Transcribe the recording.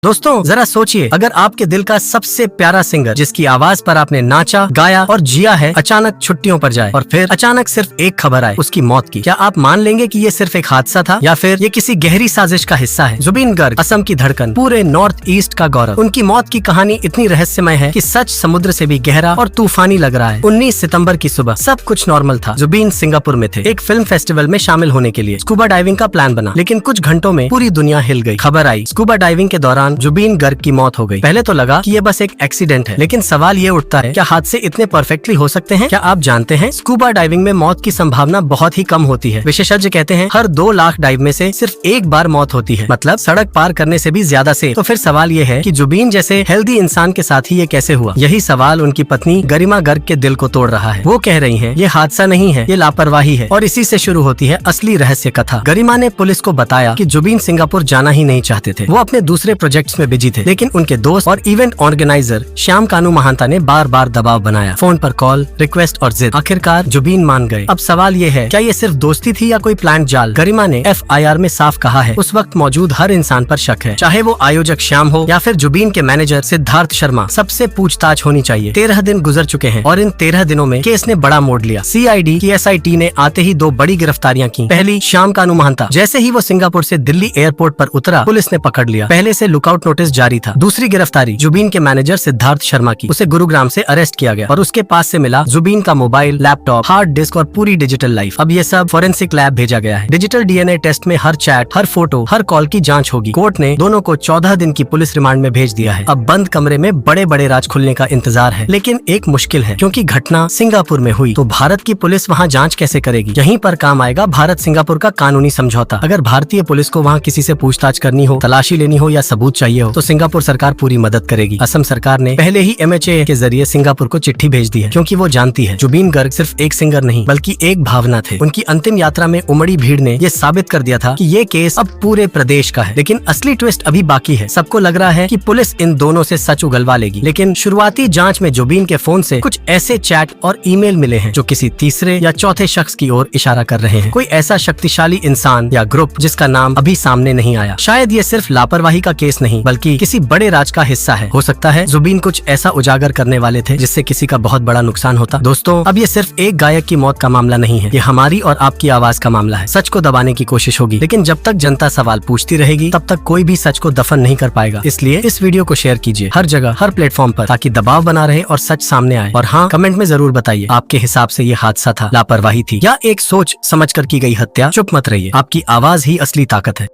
दोस्तों जरा सोचिए, अगर आपके दिल का सबसे प्यारा सिंगर जिसकी आवाज पर आपने नाचा, गाया और जिया है, अचानक छुट्टियों पर जाए और फिर अचानक सिर्फ एक खबर आए उसकी मौत की, क्या आप मान लेंगे कि ये सिर्फ एक हादसा था या फिर ये किसी गहरी साजिश का हिस्सा है? जुबीन गर्ग, असम की धड़कन, पूरे नॉर्थ ईस्ट का गौरव। उनकी मौत की कहानी इतनी रहस्यमय है कि सच समुद्र से भी गहरा और तूफानी लग रहा है। 19 सितंबर की सुबह सब कुछ नॉर्मल था। जुबीन सिंगापुर में थे, एक फिल्म फेस्टिवल में शामिल होने के लिए। स्कूबा डाइविंग का प्लान बना, लेकिन कुछ घंटों में पूरी दुनिया हिल गई। खबर आई स्कूबा डाइविंग के दौरान जुबीन गर्ग मौत हो गई। पहले तो लगा कि ये बस एक एक्सीडेंट है, लेकिन सवाल ये उठता है, क्या हादसे इतने परफेक्टली हो सकते हैं? क्या आप जानते हैं स्कूबा डाइविंग में मौत की संभावना बहुत ही कम होती है। विशेषज्ञ कहते हैं हर 2 लाख डाइव में से सिर्फ एक बार मौत होती है, मतलब सड़क पार करने से भी ज्यादा से। तो फिर सवाल ये है कि जुबीन जैसे हेल्दी इंसान के साथ ही ये कैसे हुआ? यही सवाल उनकी पत्नी गरिमा गर्ग के दिल को तोड़ रहा है। वो कह रही है ये हादसा नहीं है, ये लापरवाही है। और इसी से शुरू होती है असली रहस्य कथा। गरिमा ने पुलिस को बताया कि जुबीन सिंगापुर जाना ही नहीं चाहते थे, वो अपने दूसरे प्रोजेक्ट्स में बिजी थे। लेकिन उनके दोस्त और इवेंट ऑर्गेनाइजर श्याम कानू महांता ने बार बार दबाव बनाया, फोन पर कॉल, रिक्वेस्ट और जिद। आखिरकार जुबीन मान गए। अब सवाल ये है, क्या ये सिर्फ दोस्ती थी या कोई प्लान जाल? गरिमा ने FIR में साफ कहा है उस वक्त मौजूद हर इंसान पर शक है, चाहे वो आयोजक श्याम हो या फिर जुबीन के मैनेजर सिद्धार्थ शर्मा। सबसे पूछताछ होनी चाहिए। 13 दिन गुजर चुके हैं और इन 13 दिनों में केस ने बड़ा मोड़ लिया। CID की SIT ने आते ही 2 बड़ी गिरफ्तारियां की। पहली, श्याम कानू महांता। जैसे ही वो सिंगापुर से दिल्ली एयरपोर्ट पर उतरा, पुलिस ने पकड़ लिया। पहले से लुकआउट नोटिस जारी था। दूसरी गिरफ्तारी जुबीन के मैनेजर सिद्धार्थ शर्मा की। उसे गुरुग्राम से अरेस्ट किया गया और उसके पास से मिला जुबीन का मोबाइल, लैपटॉप, हार्ड डिस्क और पूरी डिजिटल लाइफ। अब ये सब फोरेंसिक लैब भेजा गया है। डिजिटल DNA टेस्ट में हर चैट, हर फोटो, हर कॉल की जांच होगी। कोर्ट ने दोनों को 14 दिन की पुलिस रिमांड में भेज दिया है। अब बंद कमरे में बड़े बड़े राज खुलने का इंतजार है। लेकिन एक मुश्किल है, क्योंकि घटना सिंगापुर में हुई तो भारत की पुलिस वहाँ जाँच कैसे करेगी? यहीं पर काम आएगा भारत सिंगापुर का कानूनी समझौता। अगर भारतीय पुलिस को वहाँ किसी से पूछताछ करनी हो, तलाशी लेनी हो या सबूत चाहिए हो, तो सिंगापुर सरकार पूरी मदद करेगी। असम सरकार ने पहले ही MHA के जरिए सिंगापुर को चिट्ठी भेज दी है, क्योंकि वो जानती है जुबीन गर्ग सिर्फ एक सिंगर नहीं बल्कि एक भावना थे। उनकी अंतिम यात्रा में उमड़ी भीड़ ने ये साबित कर दिया था कि ये केस अब पूरे प्रदेश का है। लेकिन असली ट्विस्ट अभी बाकी है। सबको लग रहा है कि पुलिस इन दोनों से सच उगलवा लेगी, लेकिन शुरुआती जांच में जुबीन के फोन से कुछ ऐसे चैट और ईमेल मिले हैं जो किसी तीसरे या चौथे शख्स की ओर इशारा कर रहे हैं। कोई ऐसा शक्तिशाली इंसान या ग्रुप जिसका नाम अभी सामने नहीं आया। शायद ये सिर्फ लापरवाही का केस नहीं बल्कि किसी बड़े राज का हिस्सा है। हो सकता है जुबीन कुछ ऐसा उजागर करने वाले थे जिससे किसी का बहुत बड़ा नुकसान होता। दोस्तों, अब ये सिर्फ एक गायक की मौत का मामला नहीं है, ये हमारी और आपकी आवाज का मामला है। सच को दबाने की कोशिश होगी, लेकिन जब तक जनता सवाल पूछती रहेगी तब तक कोई भी सच को दफन नहीं कर पाएगा। इसलिए इस वीडियो को शेयर कीजिए हर जगह, हर प्लेटफॉर्म पर, ताकि दबाव बना रहे और सच सामने आए। और हाँ, कमेंट में जरूर बताइए आपके हिसाब से ये हादसा था, लापरवाही थी या एक सोच समझ कर की गई हत्या। चुप मत रहिए, आपकी आवाज ही असली ताकत है।